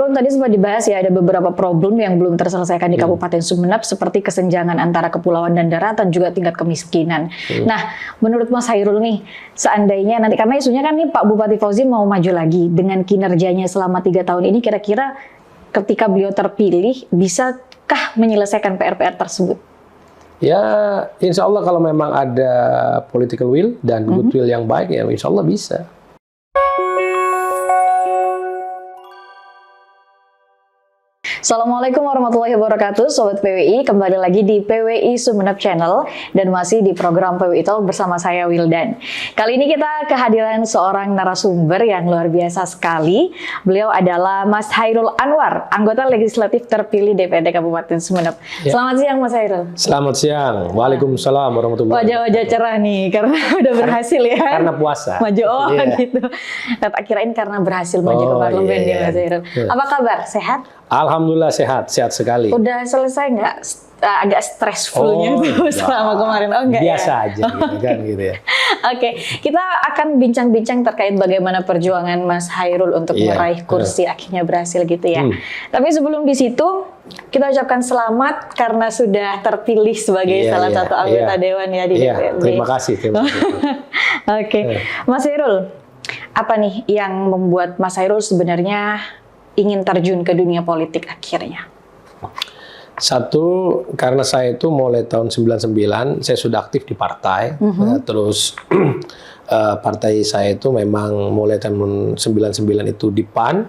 Irul, tadi sempat dibahas ya, ada beberapa problem yang belum terselesaikan di Kabupaten Sumeneb seperti kesenjangan antara kepulauan dan daratan, juga tingkat kemiskinan. Nah, menurut Mas Hairul nih, seandainya nanti, karena isunya kan nih Pak Bupati Fauzi mau maju lagi, dengan kinerjanya selama 3 tahun ini, kira-kira ketika beliau terpilih, bisakah menyelesaikan PR-PR tersebut? Ya, insya Allah kalau memang ada political will dan goodwill yang baik, ya insya Allah bisa. Assalamualaikum warahmatullahi wabarakatuh, Sobat PWI. Kembali lagi di PWI Sumeneb Channel dan masih di program PWI Talk bersama saya Wildan. Kali ini kita kehadiran seorang narasumber yang luar biasa sekali. Beliau adalah Mas Hairul Anwar, anggota legislatif terpilih DPRD Kabupaten Sumeneb. Ya. Selamat siang Mas Hairul. Selamat siang. Waalaikumsalam warahmatullahi wabarakatuh. Wajah-wajah cerah nih karena udah berhasil ya. Karena puasa. Maju gitu. Tak kirain karena berhasil maju ke parlemen ya Mas Hairul. Apa kabar? Sehat? Alhamdulillah sehat sekali. Udah selesai nggak agak stressfulnya tuh selama kemarin? Oh enggak biasa ya? Aja gitu kan gitu ya. Oke, kita akan bincang-bincang terkait bagaimana perjuangan Mas Hairul untuk meraih kursi akhirnya berhasil gitu ya. Tapi sebelum di situ kita ucapkan selamat karena sudah terpilih sebagai salah satu anggota dewan ya di DPRD. Terima kasih. Oke, Mas Hairul, apa nih yang membuat Mas Hairul sebenarnya ingin terjun ke dunia politik akhirnya? Satu, karena saya itu mulai tahun 99, saya sudah aktif di partai. Terus partai saya itu memang mulai tahun 99 itu di PAN.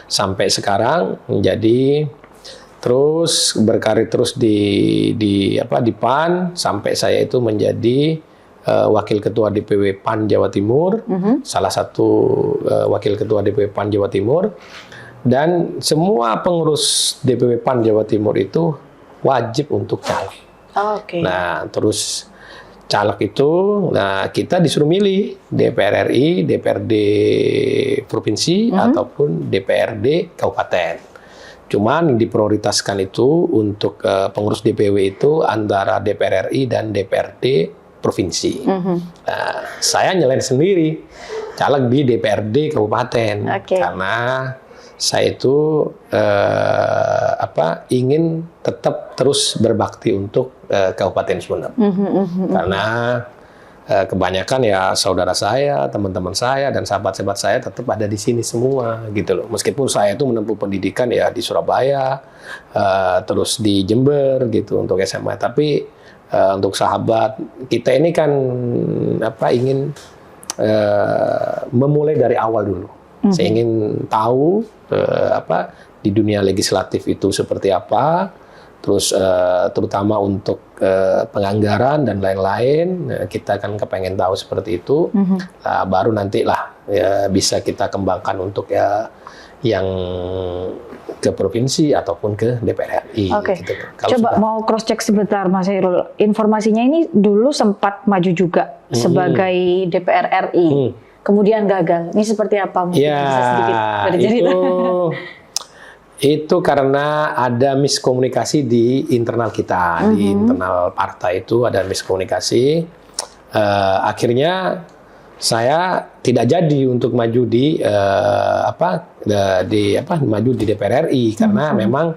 Sampai sekarang. Jadi terus berkarir terus di PAN sampai saya itu menjadi Wakil Ketua DPW PAN Jawa Timur, salah satu Wakil Ketua DPW PAN Jawa Timur, dan semua pengurus DPW PAN Jawa Timur itu wajib untuk caleg. Nah, terus caleg itu, nah kita disuruh milih DPR RI, DPRD Provinsi, ataupun DPRD Kabupaten. Cuman yang diprioritaskan itu untuk pengurus DPW itu antara DPR RI dan DPRD Provinsi. Nah, saya nyalain sendiri caleg di DPRD Kabupaten karena saya itu ingin tetap terus berbakti untuk Kabupaten Sumeneb. Karena kebanyakan ya saudara saya, teman-teman saya, dan sahabat-sahabat saya tetap ada di sini semua gitu loh. Meskipun saya itu menempuh pendidikan ya di Surabaya, terus di Jember gitu untuk SMA, tapi untuk sahabat kita ini kan ingin memulai dari awal dulu. Saya ingin tahu di dunia legislatif itu seperti apa, terus terutama untuk penganggaran dan lain-lain, kita kan kepengen tahu seperti itu. Baru nantilah bisa kita kembangkan untuk yang ke provinsi ataupun ke DPR RI. Gitu. Coba mau cross check sebentar Mas Hairul. Informasinya ini dulu sempat maju juga sebagai DPR RI, kemudian gagal. Ini seperti apa? Mungkin bisa sedikit bercerita. Itu karena ada miskomunikasi di internal kita, di internal partai itu ada miskomunikasi. Akhirnya saya tidak jadi untuk maju maju di DPR RI karena memang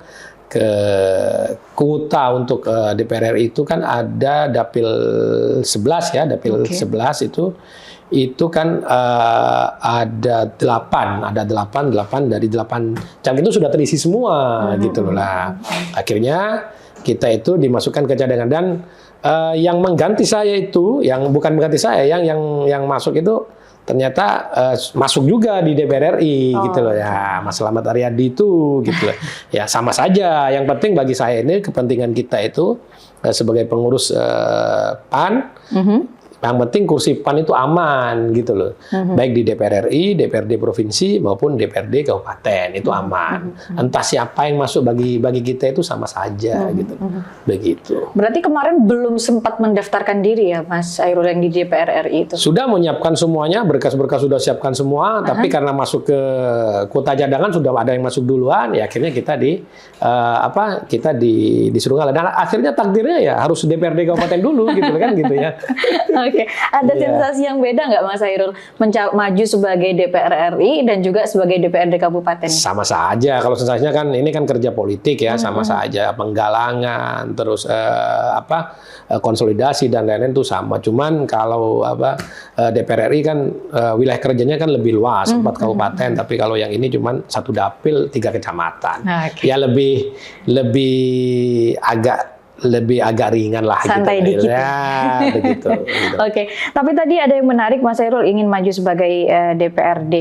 kuota untuk DPR RI itu kan ada dapil 11 ya, dapil 11 itu kan ada 8 dari 8 caleg itu sudah terisi semua gitu loh lah. Akhirnya kita itu dimasukkan ke cadangan dan yang mengganti saya itu, yang bukan mengganti saya, yang masuk itu ternyata masuk juga di DPR RI gitu loh ya, Mas Slamet Aryadi itu gitu loh. Ya sama saja, yang penting bagi saya ini kepentingan kita itu sebagai pengurus PAN, yang penting kursi PAN itu aman gitu loh. Baik di DPR RI, DPRD Provinsi maupun DPRD Kabupaten itu aman. Entah siapa yang masuk bagi kita itu sama saja gitu. Begitu. Berarti kemarin belum sempat mendaftarkan diri ya Mas Hairul yang di DPR RI itu? Sudah menyiapkan semuanya, berkas-berkas sudah siapkan semua, tapi karena masuk ke kuota cadangan sudah ada yang masuk duluan, ya akhirnya kita disuruh ngalah. Dan akhirnya takdirnya ya harus DPRD Kabupaten dulu gitu kan gitu ya. Oke. Ada sensasi yang beda nggak Mas Hairul maju sebagai DPR RI dan juga sebagai DPRD Kabupaten? Sama saja. Kalau sensasinya kan ini kan kerja politik ya, sama saja. Penggalangan, terus konsolidasi dan lain-lain itu sama. Cuman kalau DPR RI kan wilayah kerjanya kan lebih luas, 4 kabupaten. Tapi kalau yang ini cuman 1 dapil 3 kecamatan. Okay. Ya lebih agak ringan lah. Santai gitu. dikit. Ya, begitu. Gitu. Oke. Tapi tadi ada yang menarik, Mas Hairul ingin maju sebagai DPRD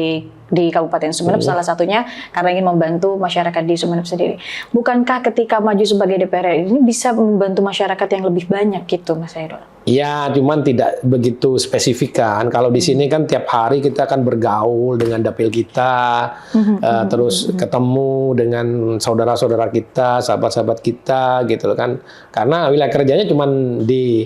di Kabupaten Sumeneb, salah satunya karena ingin membantu masyarakat di Sumeneb sendiri. Bukankah ketika maju sebagai DPR ini bisa membantu masyarakat yang lebih banyak gitu, Mas Hairul? Ya, cuman tidak begitu spesifikan. Kalau di sini kan tiap hari kita akan bergaul dengan dapil kita, terus ketemu dengan saudara-saudara kita, sahabat-sahabat kita, gitu loh kan. Karena wilayah kerjanya cuman di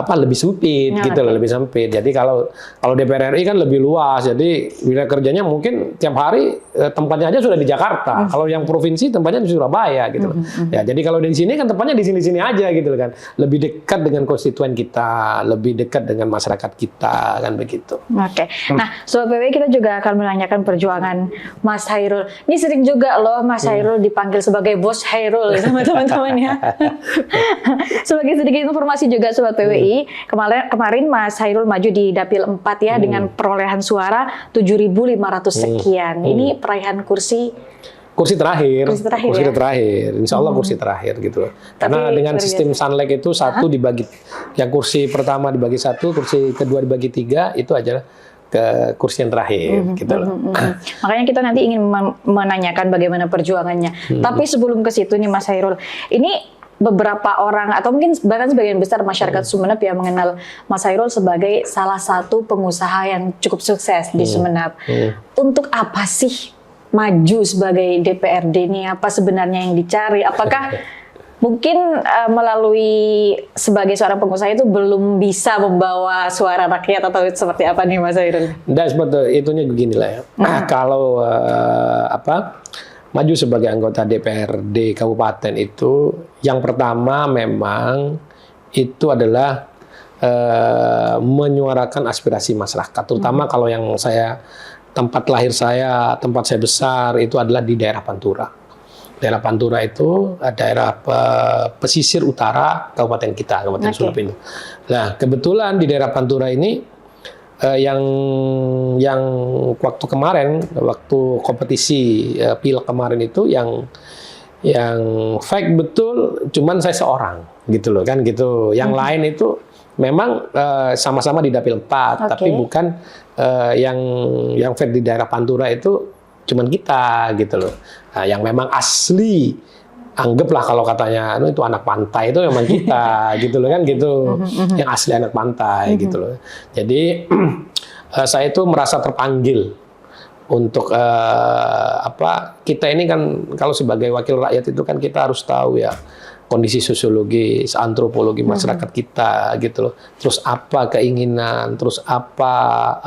lebih sempit, gitu loh, lebih sempit. Jadi kalau DPR RI kan lebih luas. Jadi wilayah kerjanya mungkin tiap hari tempatnya aja sudah di Jakarta. Kalau yang provinsi tempatnya di Surabaya, gitu loh. Ya, jadi kalau di sini kan tempatnya di sini-sini aja, gitu loh kan. Lebih dekat dengan konstituen kita, lebih dekat dengan masyarakat kita, kan begitu. Oke. Nah, Sobat PWI kita juga akan menanyakan perjuangan Mas Hairul. Ini sering juga loh Mas Hairul dipanggil sebagai Bos Hairul sama teman-temannya. Sebagai sedikit informasi juga Sobat PWI, kemarin Mas Hairul maju di Dapil 4 ya dengan perolehan suara 7.500 sekian. Ini peraihan kursi terakhir. Kursi terakhir. Insya Allah kursi terakhir gitu loh. Karena dengan sistem Sunleg itu satu dibagi, yang kursi pertama dibagi 1, kursi kedua dibagi 3, itu aja ke kursi yang terakhir gitu loh. Makanya kita nanti ingin menanyakan bagaimana perjuangannya. Tapi sebelum ke situ nih Mas Hairul, ini beberapa orang atau mungkin bahkan sebagian besar masyarakat Sumeneb yang mengenal Mas Hairul sebagai salah satu pengusaha yang cukup sukses di Sumeneb. Untuk apa sih maju sebagai DPRD ini? Apa sebenarnya yang dicari? Apakah mungkin melalui sebagai seorang pengusaha itu belum bisa membawa suara rakyat atau seperti apa nih Mas Hairul? Nah, seperti itunya beginilah ya. Kalau maju sebagai anggota DPRD Kabupaten itu, yang pertama memang itu adalah menyuarakan aspirasi masyarakat, terutama kalau yang tempat lahir saya, tempat saya besar itu adalah di daerah Pantura. Daerah Pantura itu daerah pesisir utara Kabupaten kita, Kabupaten Sumeneb itu. Nah, kebetulan di daerah Pantura ini yang waktu kemarin, waktu kompetisi PIL kemarin itu yang fake betul, cuman saya seorang gitu loh kan gitu. Yang lain itu memang sama-sama di Dapil 4, tapi bukan yang fake di daerah Pantura itu cuman kita gitu loh. Nah, yang memang asli, anggaplah kalau katanya itu anak pantai itu memang kita gitu loh kan gitu. Yang asli anak pantai gitu loh. Jadi saya itu merasa terpanggil untuk kita ini kan kalau sebagai wakil rakyat itu kan kita harus tahu ya kondisi sosiologis, antropologi masyarakat kita gitu loh. Terus apa keinginan, terus apa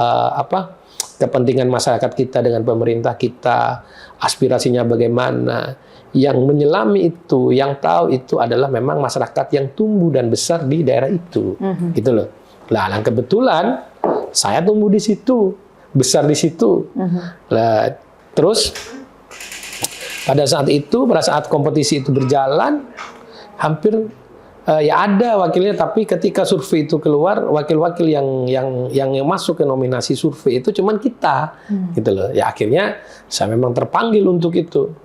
kepentingan masyarakat kita dengan pemerintah kita, aspirasinya bagaimana. Yang menyelami itu, yang tahu itu adalah memang masyarakat yang tumbuh dan besar di daerah itu, gitu loh. Nah, kebetulan saya tumbuh di situ, besar di situ. Nah, terus pada saat kompetisi itu berjalan, hampir ya ada wakilnya, tapi ketika survei itu keluar, wakil-wakil yang masuk ke nominasi survei itu cuman kita, gitu loh. Ya akhirnya saya memang terpanggil untuk itu.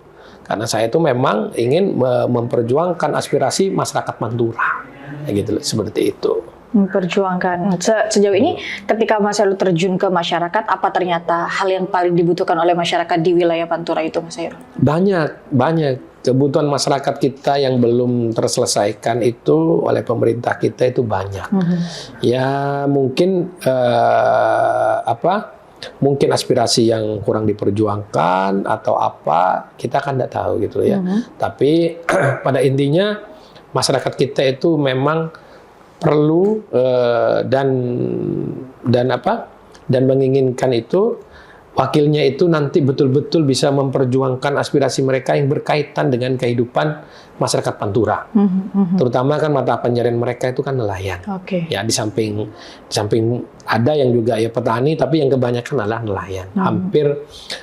Karena saya itu memang ingin memperjuangkan aspirasi masyarakat Pantura, ya gitu loh, seperti itu. Memperjuangkan. Sejauh ini, ketika Mas Hairul terjun ke masyarakat, apa ternyata hal yang paling dibutuhkan oleh masyarakat di wilayah Pantura itu, Mas Hairul? Banyak kebutuhan masyarakat kita yang belum terselesaikan itu oleh pemerintah kita itu banyak. Ya mungkin mungkin aspirasi yang kurang diperjuangkan atau apa, kita kan tidak tahu gitu ya. Tapi pada intinya masyarakat kita itu memang perlu dan menginginkan itu wakilnya itu nanti betul-betul bisa memperjuangkan aspirasi mereka yang berkaitan dengan kehidupan masyarakat Pantura. Terutama kan mata pencarian mereka itu kan nelayan. Ya, di samping ada yang juga ya petani, tapi yang kebanyakan adalah nelayan. Hampir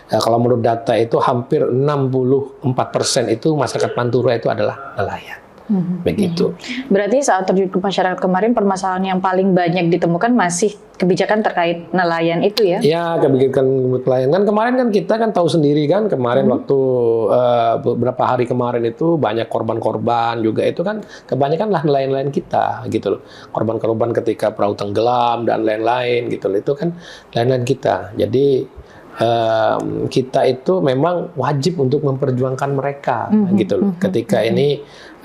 kalau menurut data itu hampir 64% itu masyarakat Pantura itu adalah nelayan. Begitu. Berarti saat terjun ke masyarakat kemarin, permasalahan yang paling banyak ditemukan masih kebijakan terkait nelayan itu ya? Ya, kebijakan nelayan kan kemarin kan kita kan tahu sendiri kan kemarin waktu beberapa hari kemarin itu banyak korban-korban juga, itu kan kebanyakan lah nelayan-nelayan kita gitu loh. Korban-korban ketika perahu tenggelam dan lain-lain gitu loh, itu kan nelayan kita. Jadi kita itu memang wajib untuk memperjuangkan mereka gitu loh.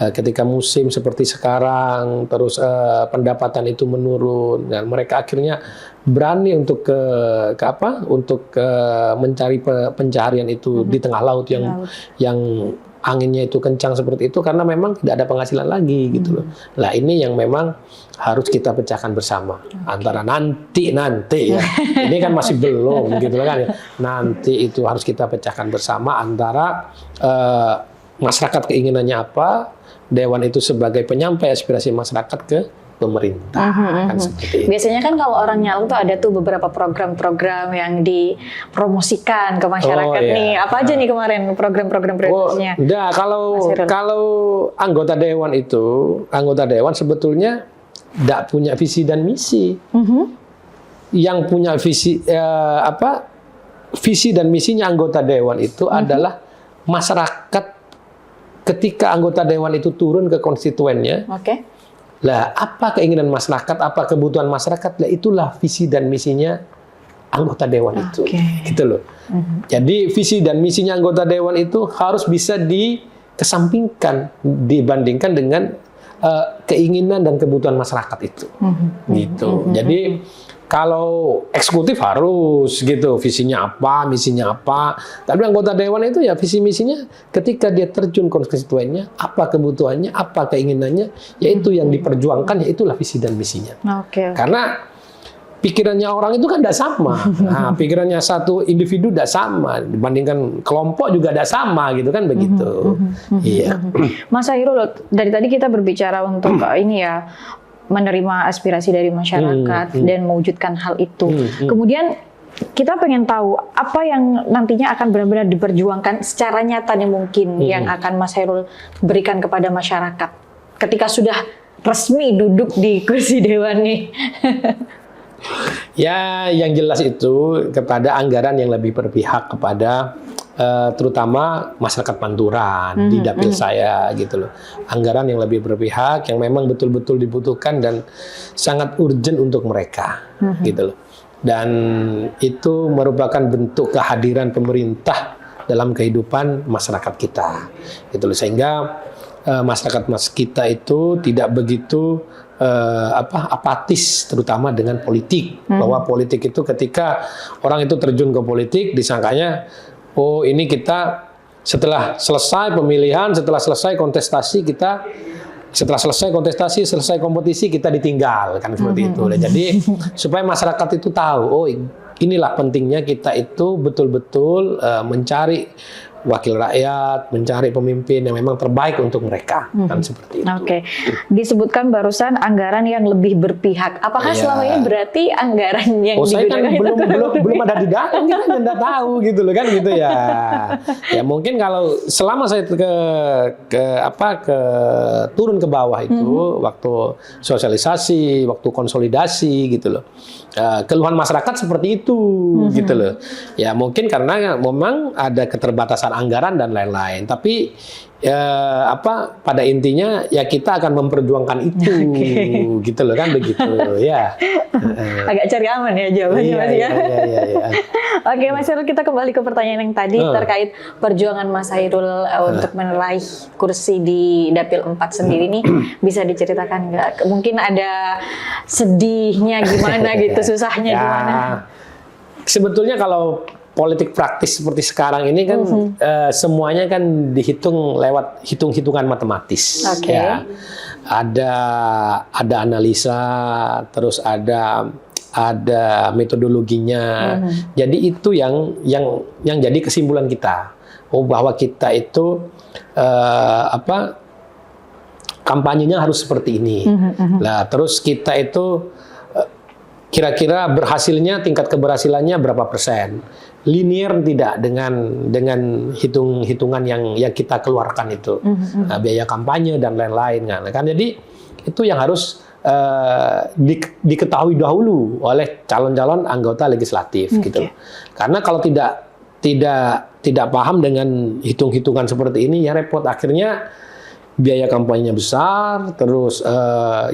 Ketika musim seperti sekarang, terus pendapatan itu menurun, dan mereka akhirnya berani untuk mencari pencaharian itu di tengah laut yang anginnya itu kencang seperti itu, karena memang tidak ada penghasilan lagi gitu loh. Nah, ini yang memang harus kita pecahkan bersama. Antara nanti ya. Ini kan masih belum gitu kan ya. Nanti itu harus kita pecahkan bersama antara masyarakat keinginannya apa, dewan itu sebagai penyampai aspirasi masyarakat ke pemerintah. Kan seperti itu. Biasanya kan kalau orang nyalek tuh ada tuh beberapa program-program yang dipromosikan ke masyarakat nih. Apa aja nih kemarin program-program prioritasnya? Kalau anggota dewan sebetulnya tidak punya visi dan misi. Yang punya visi dan misinya anggota dewan itu adalah masyarakat. Ketika anggota dewan itu turun ke konstituennya, lah apa keinginan masyarakat, apa kebutuhan masyarakat, lah itulah visi dan misinya anggota dewan itu, gitu loh. Jadi visi dan misinya anggota dewan itu harus bisa dikesampingkan dibandingkan dengan keinginan dan kebutuhan masyarakat itu, gitu. Jadi kalau eksekutif harus gitu, visinya apa, misinya apa. Tapi anggota dewan itu ya visi misinya ketika dia terjun konstituennya, apa kebutuhannya, apa keinginannya, yaitu yang diperjuangkan, yaitulah visi dan misinya. Karena pikirannya orang itu kan tidak sama. Nah, pikirannya satu individu tidak sama, dibandingkan kelompok juga tidak sama gitu kan, begitu. Iya. Mas Hairul, dari tadi kita berbicara untuk ini ya, menerima aspirasi dari masyarakat dan mewujudkan hal itu. Kemudian kita pengen tahu apa yang nantinya akan benar-benar diperjuangkan secara nyata nih mungkin yang akan Mas Hairul berikan kepada masyarakat ketika sudah resmi duduk di kursi dewan nih. Ya, yang jelas itu kepada anggaran yang lebih berpihak kepada terutama masyarakat Panturan di dapil saya gitu loh. Anggaran yang lebih berpihak, yang memang betul-betul dibutuhkan dan sangat urgent untuk mereka gitu loh. Dan itu merupakan bentuk kehadiran pemerintah dalam kehidupan masyarakat kita gitu loh. Sehingga masyarakat kita itu tidak begitu apatis terutama dengan politik. Bahwa politik itu ketika orang itu terjun ke politik disangkanya, oh ini kita setelah selesai pemilihan, setelah selesai kontestasi selesai kompetisi kita ditinggal kan seperti itu. Jadi supaya masyarakat itu tahu, oh inilah pentingnya kita itu betul-betul mencari wakil rakyat, mencari pemimpin yang memang terbaik untuk mereka, kan seperti itu. Disebutkan barusan anggaran yang lebih berpihak. Apakah selama ini berarti anggaran yang saya kan digunakan belum ada di dalam, kita nggak tahu gitu loh kan gitu ya. Ya mungkin kalau selama saya turun ke bawah itu waktu sosialisasi, waktu konsolidasi gitu loh. Keluhan masyarakat seperti itu gitu loh. Ya mungkin karena memang ada keterbatasan anggaran dan lain-lain. Tapi pada intinya ya kita akan memperjuangkan itu gitu loh kan begitu ya. Agak cari aman ya jawabannya Mas ya. Oke Mas Hairul, kita kembali ke pertanyaan yang tadi terkait perjuangan Mas Hairul untuk meraih kursi di Dapil 4 sendiri nih, bisa diceritakan nggak? Mungkin ada sedihnya gimana gitu, susahnya gimana? Sebetulnya kalau politik praktis seperti sekarang ini kan semuanya kan dihitung lewat hitung-hitungan matematis. Ya. Ada analisa, terus ada ada metodologinya. Jadi itu yang jadi kesimpulan kita. Bahwa kita itu kampanyenya harus seperti ini. Nah, terus kita itu kira-kira berhasilnya, tingkat keberhasilannya berapa persen? Linear tidak dengan hitung-hitungan yang kita keluarkan itu, biaya kampanye dan lain-lain kan. Jadi itu yang harus diketahui dahulu oleh calon-calon anggota legislatif gitu. Karena kalau tidak paham dengan hitung-hitungan seperti ini ya repot, akhirnya biaya kampanyenya besar, terus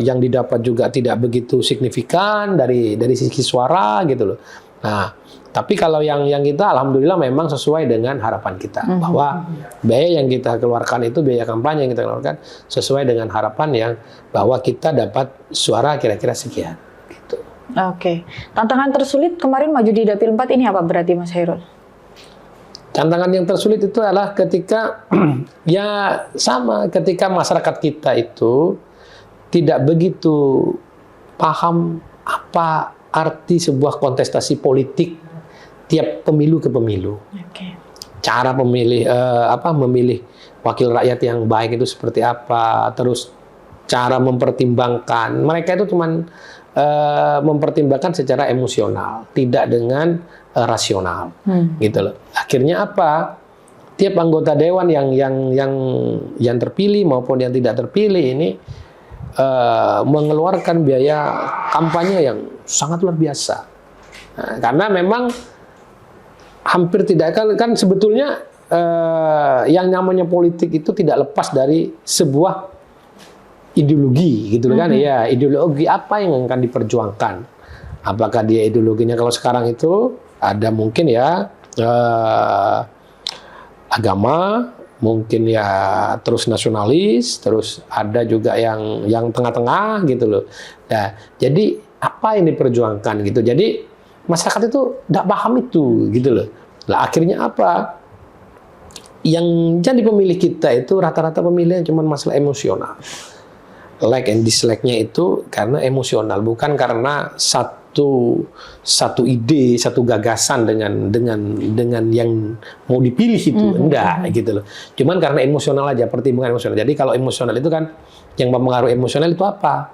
yang didapat juga tidak begitu signifikan dari sisi suara gitu loh. Nah, tapi kalau yang kita alhamdulillah memang sesuai dengan harapan kita, bahwa biaya yang kita keluarkan itu, biaya kampanye yang kita keluarkan sesuai dengan harapan yang bahwa kita dapat suara kira-kira sekian. Gitu. Oke. Tantangan tersulit kemarin maju di Dapil 4 ini apa berarti Mas Hairul? Tantangan yang tersulit itu adalah ketika ketika masyarakat kita itu tidak begitu paham apa arti sebuah kontestasi politik tiap pemilu ke pemilu. Cara memilih wakil rakyat yang baik itu seperti apa, terus cara mempertimbangkan. Mereka itu cuman mempertimbangkan secara emosional, tidak dengan rasional, gitu loh. Akhirnya apa? Tiap anggota dewan yang terpilih maupun yang tidak terpilih ini mengeluarkan biaya kampanye yang sangat luar biasa. Nah, karena memang hampir tidak kan sebetulnya yang namanya politik itu tidak lepas dari sebuah ideologi, gitu kan? Ya, ideologi apa yang akan diperjuangkan? Apakah dia ideologinya kalau sekarang itu ada mungkin ya agama, mungkin ya terus nasionalis, terus ada juga yang tengah-tengah gitu loh. Nah, jadi apa yang diperjuangkan gitu. Jadi masyarakat itu tidak paham itu gitu loh. Lah akhirnya apa? Yang jadi pemilih kita itu rata-rata pemilih yang cuma masalah emosional. Like and dislike-nya itu karena emosional, bukan karena satu ide, satu gagasan dengan yang mau dipilih itu, enggak gitu loh. Cuman karena emosional aja, pertimbangan emosional. Jadi kalau emosional itu kan yang mempengaruhi emosional itu apa?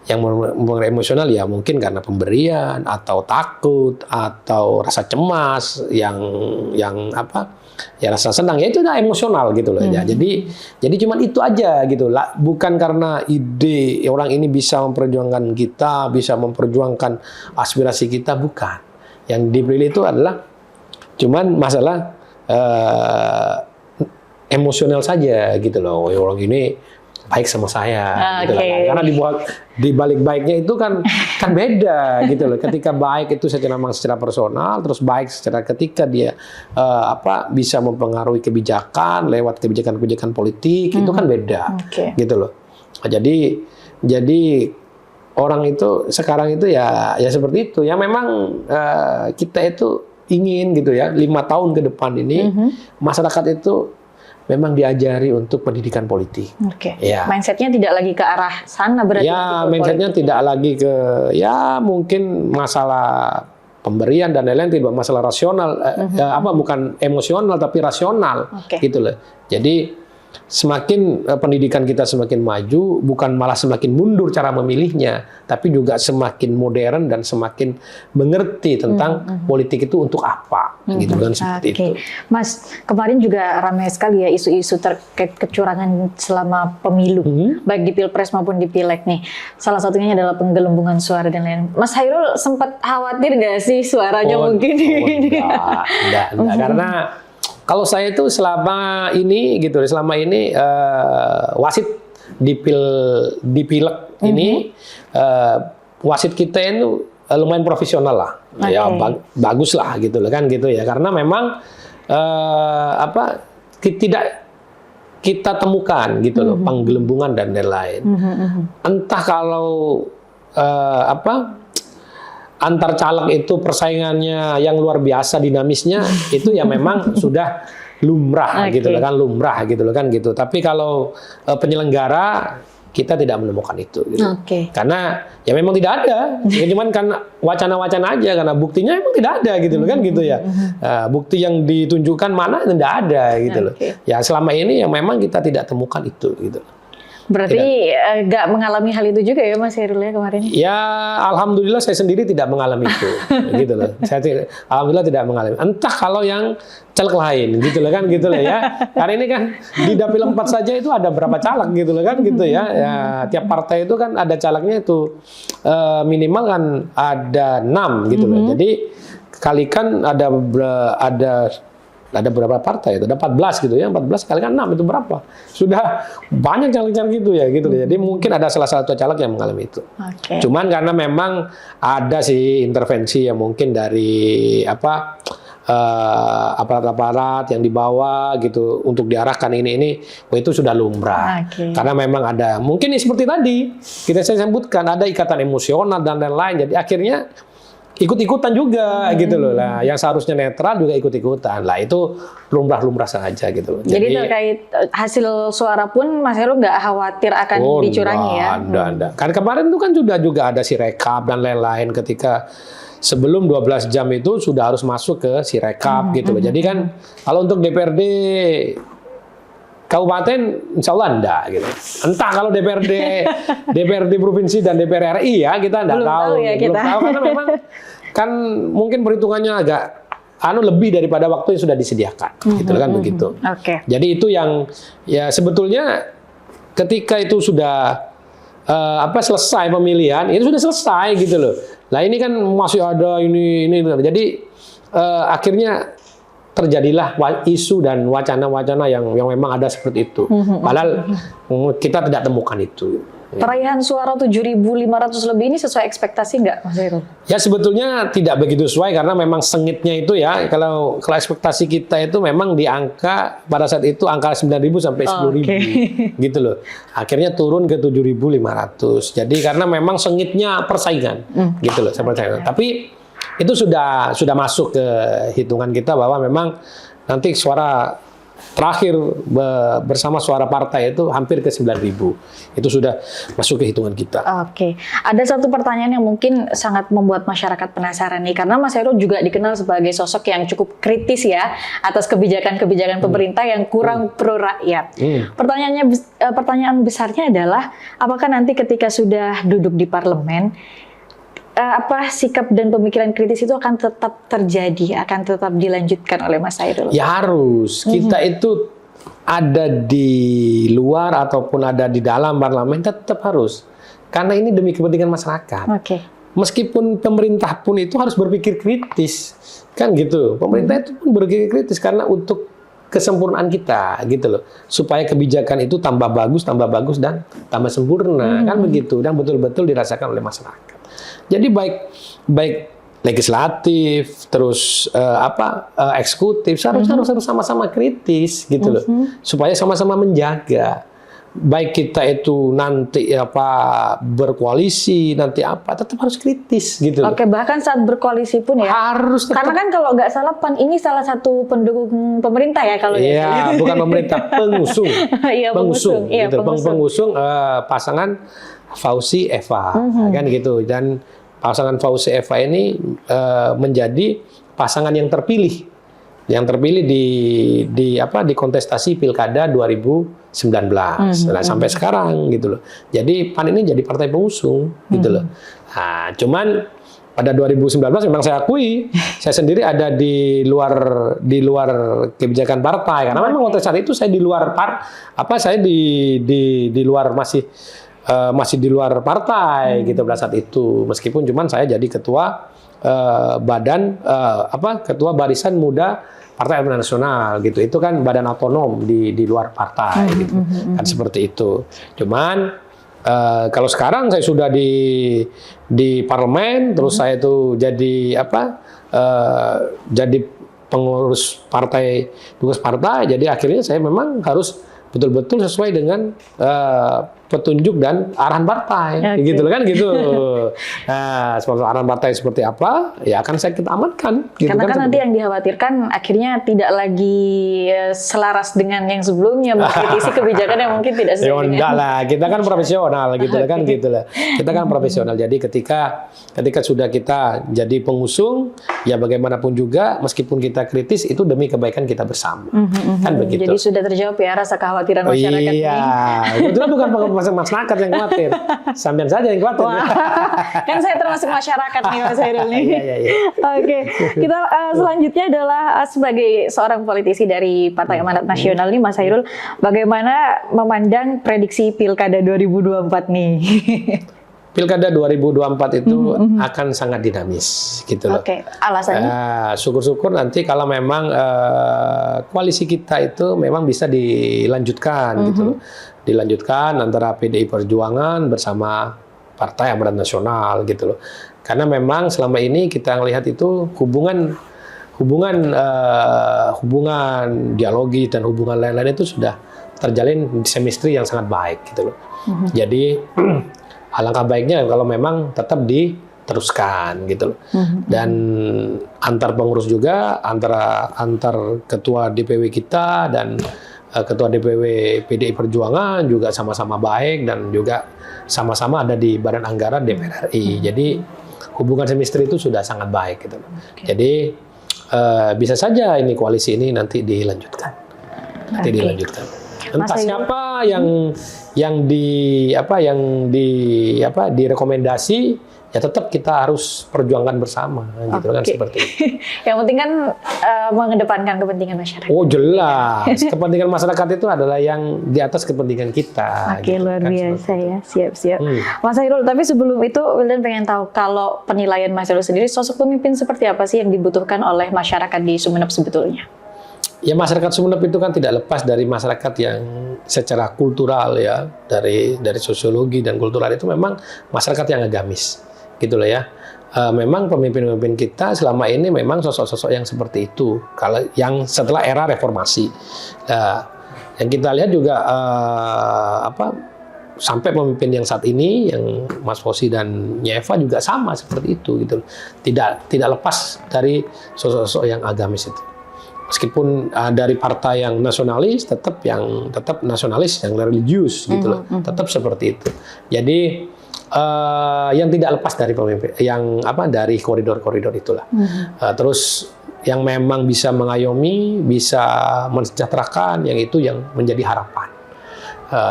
Yang mempengaruhi emosional ya mungkin karena pemberian atau takut atau rasa cemas yang apa? Ya rasa senang, ya itu udah emosional gitu loh. Ya. Jadi cuman itu aja gitu lah, bukan karena ide orang ini bisa memperjuangkan kita, bisa memperjuangkan aspirasi kita, bukan. Yang dipilih itu adalah cuman masalah emosional saja gitu loh. Orang ini baik sama saya, gitu lah. Karena di balik baiknya itu kan beda gitu loh. Ketika baik itu secara personal, terus baik secara ketika dia bisa mempengaruhi kebijakan lewat kebijakan politik, itu kan beda, gitu loh. Nah, jadi orang itu sekarang itu ya seperti itu. Ya memang kita itu ingin gitu ya 5 tahun ke depan ini masyarakat itu memang diajari untuk pendidikan politik. Ya. Mindsetnya tidak lagi ke arah sana berarti. Ya, mindsetnya tidak lagi ke mungkin masalah pemberian dan lain-lain, tidak masalah rasional, bukan emosional tapi rasional, gitu loh. Jadi semakin pendidikan kita semakin maju, bukan malah semakin mundur cara memilihnya, tapi juga semakin modern dan semakin mengerti tentang politik itu untuk apa, gitu kan, seperti itu. Mas, kemarin juga ramai sekali ya isu-isu terkait kecurangan selama pemilu, baik di Pilpres maupun di Pileg nih. Salah satunya adalah penggelembungan suara dan lain-lain. Mas Hairul sempat khawatir nggak sih suaranya mungkin? Enggak, karena kalau saya itu selama ini wasit di Pileg ini wasit kita itu lumayan profesional lah, ya bagus lah gitu loh kan gitu ya, karena memang tidak kita temukan gitu loh penggelembungan dan lain-lain. Entah kalau antar caleg itu persaingannya yang luar biasa dinamisnya, itu ya memang sudah lumrah gitu loh kan, lumrah gitu loh kan gitu. Tapi kalau penyelenggara kita tidak menemukan itu. Gitu. Oke. Karena ya memang tidak ada, ya cuman karena wacana-wacana aja, karena buktinya emang tidak ada gitu loh kan gitu ya. Bukti yang ditunjukkan mana tidak ada gitu loh. Ya selama ini yang memang kita tidak temukan itu gitu. Berarti nggak mengalami hal itu juga ya Mas Hairul ya kemarin? Ya alhamdulillah saya sendiri tidak mengalami itu, gitu loh. Alhamdulillah tidak mengalami. Entah kalau yang caleg lain, gitu loh kan, gitu loh ya. Karena ini kan di dapil 4 saja itu ada berapa caleg, gitu loh kan, gitu ya. Ya tiap partai itu kan ada calegnya itu minimal kan ada 6, gitu loh. Jadi kalikan ada berapa partai itu? Ada 14 gitu ya. 14 kali kan 6 itu berapa? Sudah banyak caleg-caleg gitu ya gitu. Jadi mungkin ada salah satu caleg yang mengalami itu. Cuman karena memang ada sih intervensi yang mungkin dari aparat-aparat yang dibawa gitu untuk diarahkan ini itu sudah lumrah. Karena memang ada mungkin seperti tadi saya sebutkan ada ikatan emosional dan lain-lain. Jadi akhirnya ikut-ikutan juga gitu loh lah, yang seharusnya netral juga ikut-ikutan lah, itu lumrah-lumrah saja gitu loh. Jadi terkait hasil suara pun Mas Hairul nggak khawatir akan dicurangi ya? Ada. Kan kemarin itu kan juga ada sirekap dan lain-lain ketika sebelum 12 jam itu sudah harus masuk ke sirekap gitu loh. Jadi kan kalau untuk DPRD Kabupaten insya Allah enggak gitu. Entah kalau DPRD provinsi dan DPR RI ya kita enggak tahu. Belum tahu karena memang kan mungkin perhitungannya agak lebih daripada waktu yang sudah disediakan. Gitu kan begitu. Jadi itu yang ya sebetulnya ketika itu sudah selesai pemilihan, itu sudah selesai gitu loh. Nah ini kan masih ada ini. Jadi akhirnya terjadilah isu dan wacana-wacana yang memang ada seperti itu. Padahal kita tidak temukan itu. Peraihan suara 7.500 lebih ini sesuai ekspektasi nggak, Mas Hairul? Ya sebetulnya tidak begitu sesuai karena memang sengitnya itu ya. Kalau ekspektasi kita itu memang di angka pada saat itu angka 9.000 sampai 10.000 gitu loh. Akhirnya turun ke 7.500. Jadi karena memang sengitnya persaingan gitu loh. Tapi itu sudah masuk ke hitungan kita bahwa memang nanti suara terakhir bersama suara partai itu hampir ke 9.000. Itu sudah masuk ke hitungan kita. Ada satu pertanyaan yang mungkin sangat membuat masyarakat penasaran nih, karena Mas Hairul juga dikenal sebagai sosok yang cukup kritis ya atas kebijakan-kebijakan pemerintah yang kurang pro rakyat. Pertanyaan besarnya adalah apakah nanti ketika sudah duduk di parlemen sikap dan pemikiran kritis itu akan tetap terjadi, akan tetap dilanjutkan oleh Mas Hairul? Ya harus. Kita itu ada di luar ataupun ada di dalam parlemen tetap harus. Karena ini demi kepentingan masyarakat. Meskipun pemerintah pun itu harus berpikir kritis. Kan gitu. Pemerintah itu pun berpikir kritis karena untuk kesempurnaan kita gitu loh. Supaya kebijakan itu tambah bagus dan tambah sempurna. Kan begitu. Dan betul-betul dirasakan oleh masyarakat. Jadi baik legislatif, terus eksekutif harus sama-sama kritis gitu loh, supaya sama-sama menjaga. Baik kita itu nanti berkoalisi nanti tetap harus kritis gitu loh. Bahkan saat berkoalisi pun ya harus tetap. Karena kan kalau nggak salah PAN ini salah satu pendukung pemerintah ya kalau ya. Bukan pemerintah, pengusung. Pengusung gitu. Pengusung pasangan Fauzi Eva kan gitu, dan pasangan Fauzi Eva ini menjadi pasangan yang terpilih di kontestasi Pilkada 2019. Nah, sampai sekarang gitu loh. Jadi PAN ini jadi partai pengusung gitu loh. Nah, cuman pada 2019 memang saya akui saya sendiri ada di luar kebijakan partai karena memang kontestasi itu saya di luar saya di luar masih di luar partai gitu pada saat itu, meskipun cuman saya jadi ketua ketua barisan muda Partai Amanat Nasional gitu, itu kan badan otonom di luar partai gitu kan seperti itu. Cuman kalau sekarang saya sudah di parlemen, terus saya itu jadi jadi pengurus partai, tugas partai, jadi akhirnya saya memang harus betul-betul sesuai dengan petunjuk dan arahan partai, gitu kan gitu. Nah, arahan partai seperti apa, ya akan saya kita amankan. Gitu Karena kan nanti seperti. yang dikhawatirkan akhirnya tidak lagi selaras dengan yang sebelumnya, mengkritisi kebijakan yang mungkin tidak sesuai dengan. Enggak lah, kita kan profesional gitu kan gitu lah. Kita kan profesional. Jadi ketika sudah kita jadi pengusung, ya bagaimanapun juga meskipun kita kritis itu demi kebaikan kita bersama. Kan begitu. Jadi sudah terjawab ya rasa kekhawatiran masyarakat ini. Itu bukan masyarakat yang khawatir, sampean saja yang khawatir. Kan saya termasuk masyarakat nih Mas Hairul nih. Iya. Oke, kita selanjutnya adalah sebagai seorang politisi dari Partai Amanat Nasional nih Mas Hairul, bagaimana memandang prediksi Pilkada 2024 nih? Pilkada 2024 itu akan sangat dinamis, gitu loh. Oke, alasannya? Syukur-syukur nanti kalau memang koalisi kita itu memang bisa dilanjutkan, gitu loh. Dilanjutkan antara PDI Perjuangan bersama Partai Amanat Nasional, gitu loh. Karena memang selama ini kita melihat itu hubungan dialogi dan hubungan lain-lain itu sudah terjalin chemistry yang sangat baik, gitu loh. Jadi alangkah baiknya kalau memang tetap diteruskan gitu loh. Dan antar pengurus juga, antar ketua DPW kita dan ketua DPW PDI Perjuangan juga sama-sama baik dan juga sama-sama ada di Badan Anggaran DPR RI. Jadi hubungan semestri itu sudah sangat baik gitu loh. Jadi bisa saja ini koalisi ini nanti dilanjutkan. Dilanjutkan. Entah siapa yang direkomendasi, ya tetap kita harus perjuangkan bersama, gitu kan seperti itu. Yang penting kan mengedepankan kepentingan masyarakat. Oh jelas, kepentingan masyarakat itu adalah yang di atas kepentingan kita. Oke, gitu, luar kan, biasa ya, siap-siap. Hmm. Mas Hairul, tapi sebelum itu Wildan pengen tahu kalau penilaian Mas Hairul sendiri, sosok pemimpin seperti apa sih yang dibutuhkan oleh masyarakat di Sumeneb sebetulnya? Ya masyarakat Sumeneb itu kan tidak lepas dari masyarakat yang secara kultural ya, dari sosiologi dan kultural itu memang masyarakat yang agamis, gitu loh ya. Memang pemimpin-pemimpin kita selama ini memang sosok-sosok yang seperti itu. Kalau yang setelah era reformasi, yang kita lihat juga sampai pemimpin yang saat ini, yang Mas Fosi dan Nyeva juga sama seperti itu, gitu. Tidak lepas dari sosok-sosok yang agamis itu. Meskipun dari partai yang nasionalis, tetap nasionalis yang religius gitu loh, tetap seperti itu. Jadi yang tidak lepas dari pemimpin, dari koridor-koridor itulah. Terus yang memang bisa mengayomi, bisa mensejahterakan, yang itu yang menjadi harapan.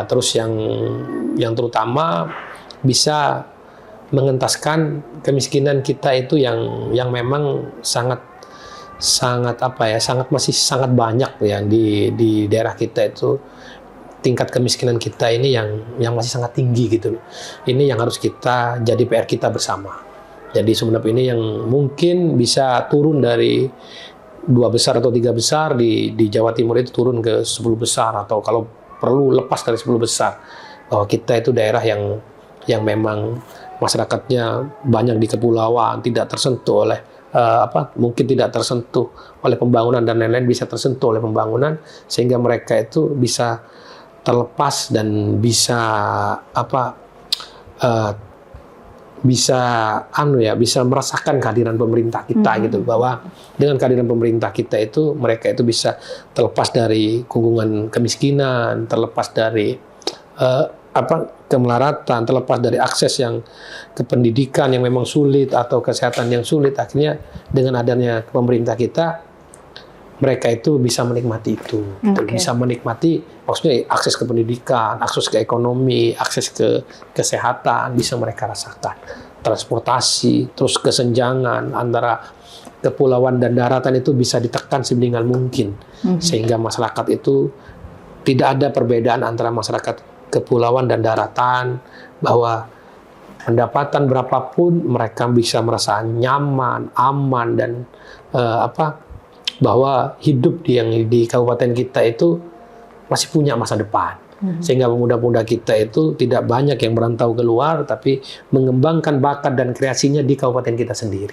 Terus yang terutama bisa mengentaskan kemiskinan kita itu yang memang masih sangat banyak ya di daerah kita itu, tingkat kemiskinan kita ini yang masih sangat tinggi gitu loh. Ini yang harus kita jadi PR kita bersama. Jadi Sumeneb ini yang mungkin bisa turun dari 2 besar atau 3 besar di Jawa Timur itu turun ke 10 besar atau kalau perlu lepas dari 10 besar. Bahwa kita itu daerah yang memang masyarakatnya banyak di kepulauan, tidak tersentuh oleh mungkin tidak tersentuh oleh pembangunan dan lain-lain, bisa tersentuh oleh pembangunan sehingga mereka itu bisa terlepas dan bisa bisa merasakan kehadiran pemerintah kita gitu, bahwa dengan kehadiran pemerintah kita itu mereka itu bisa terlepas dari gunggungan kemiskinan, terlepas dari kemelaratan, terlepas dari akses yang ke pendidikan yang memang sulit atau kesehatan yang sulit. Akhirnya dengan adanya pemerintah kita, mereka itu bisa menikmati itu, bisa menikmati, maksudnya akses ke pendidikan, akses ke ekonomi, akses ke kesehatan bisa mereka rasakan. Transportasi, terus kesenjangan antara kepulauan dan daratan itu bisa ditekan seminimal mungkin, sehingga masyarakat itu tidak ada perbedaan antara masyarakat kepulauan dan daratan, bahwa pendapatan berapapun mereka bisa merasa nyaman, aman, dan bahwa hidup di Kabupaten kita itu masih punya masa depan. Sehingga pemuda-pemuda kita itu tidak banyak yang merantau keluar, tapi mengembangkan bakat dan kreasinya di kabupaten kita sendiri.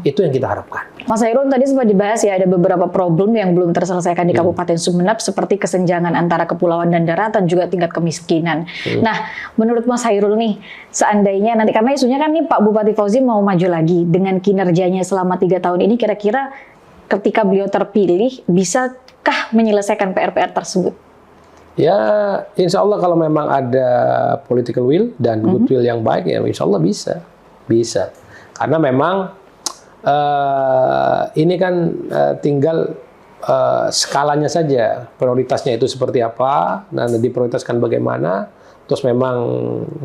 Itu yang kita harapkan. Mas Hairul, tadi sempat dibahas ya, ada beberapa problem yang belum terselesaikan di Kabupaten Sumeneb, seperti kesenjangan antara kepulauan dan daratan, juga tingkat kemiskinan. Nah, menurut Mas Hairul nih, seandainya nanti, karena isunya kan nih Pak Bupati Fauzi mau maju lagi, dengan kinerjanya selama 3 tahun ini, kira-kira ketika beliau terpilih, bisakah menyelesaikan PR-PR tersebut? Ya, insya Allah kalau memang ada political will dan goodwill yang baik, ya insya Allah bisa. Karena memang ini kan tinggal skalanya saja, prioritasnya itu seperti apa, dan diprioritaskan bagaimana. Terus memang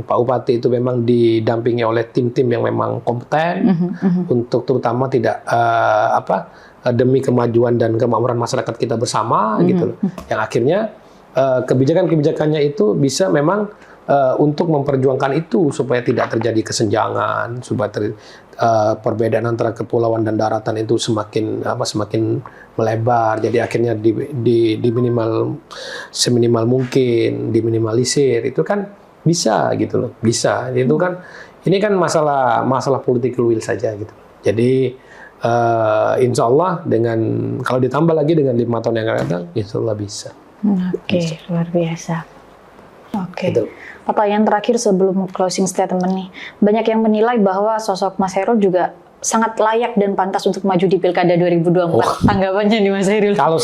Pak Bupati itu memang didampingi oleh tim-tim yang memang kompeten untuk terutama tidak demi kemajuan dan kemakmuran masyarakat kita bersama gitu loh. Yang akhirnya kebijakan-kebijakannya itu bisa memang untuk memperjuangkan itu supaya tidak terjadi kesenjangan, supaya perbedaan antara kepulauan dan daratan itu semakin melebar. Jadi akhirnya di seminimal mungkin diminimalisir. Itu kan bisa gitu loh, bisa. Itu kan ini kan masalah political will saja gitu. Jadi insya Allah kalau ditambah lagi dengan 5 tahun yang akan datang, insya Allah bisa. Oke, luar biasa. Oke. Gitu. Pertanyaan terakhir sebelum closing statement nih. Banyak yang menilai bahwa sosok Mas Hairul juga sangat layak dan pantas untuk maju di Pilkada 2024. Tanggapannya nih Mas Hairul? Kalau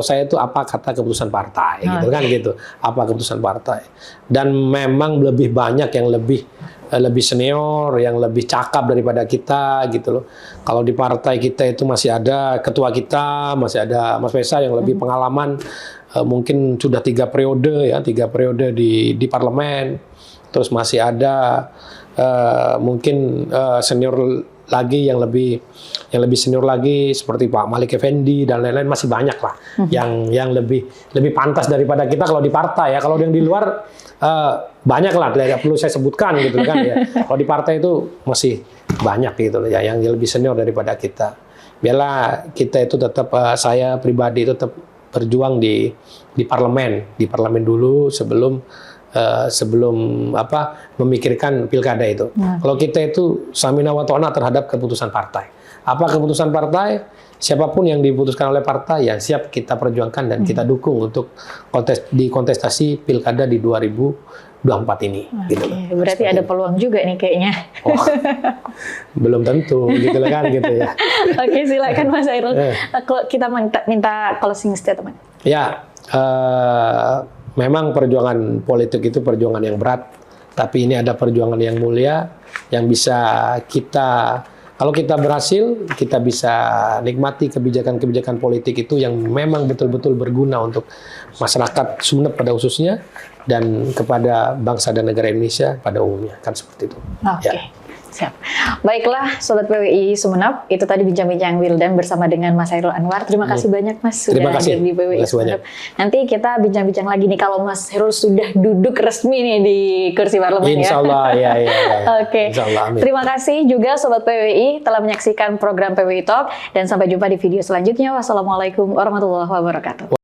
saya itu apa kata keputusan partai gitu kan gitu. Apa keputusan partai. Dan memang lebih banyak yang lebih senior, yang lebih cakap daripada kita gitu loh. Kalau di partai kita itu masih ada ketua kita, masih ada Mas Faisal yang lebih pengalaman, mungkin sudah 3 periode di parlemen. Terus masih ada mungkin senior lagi yang lebih senior lagi seperti Pak Malik Effendi dan lain-lain, masih banyak lah yang lebih pantas daripada kita kalau di partai ya. Kalau yang di luar banyak lah, tidak perlu saya sebutkan gitu kan ya. Kalau di partai itu masih banyak gitu ya yang lebih senior daripada kita. Biarlah kita itu tetap saya pribadi itu tetap berjuang di parlemen dulu sebelum memikirkan pilkada itu. Kalau kita itu samina wa ta'na terhadap keputusan partai. Apa keputusan partai? Siapapun yang diputuskan oleh partai, ya siap kita perjuangkan dan kita dukung untuk di kontestasi pilkada di 2024 ini. Gitu. Berarti ada peluang juga nih kayaknya. Belum tentu, gitu kan gitu ya. Oke, silakan Mas Hairul. Kita minta closing statement. Ya, memang perjuangan politik itu perjuangan yang berat, tapi ini ada perjuangan yang mulia yang bisa kalau kita berhasil, kita bisa nikmati kebijakan-kebijakan politik itu yang memang betul-betul berguna untuk masyarakat Sumeneb pada khususnya dan kepada bangsa dan negara Indonesia pada umumnya, kan seperti itu. Oke. Ya. Siap. Baiklah, Sobat PWI Sumeneb, itu tadi bincang-bincang Wildan bersama dengan Mas Hairul Anwar. Terima kasih banyak Mas sudah hadir di PWI Sumeneb. Nanti kita bincang-bincang lagi nih kalau Mas Hairul sudah duduk resmi nih di kursi parlemen ya. Insya Allah, ya. Oke. Insya Allah, amin. Terima kasih juga Sobat PWI telah menyaksikan program PWI Talk dan sampai jumpa di video selanjutnya. Wassalamualaikum warahmatullahi wabarakatuh.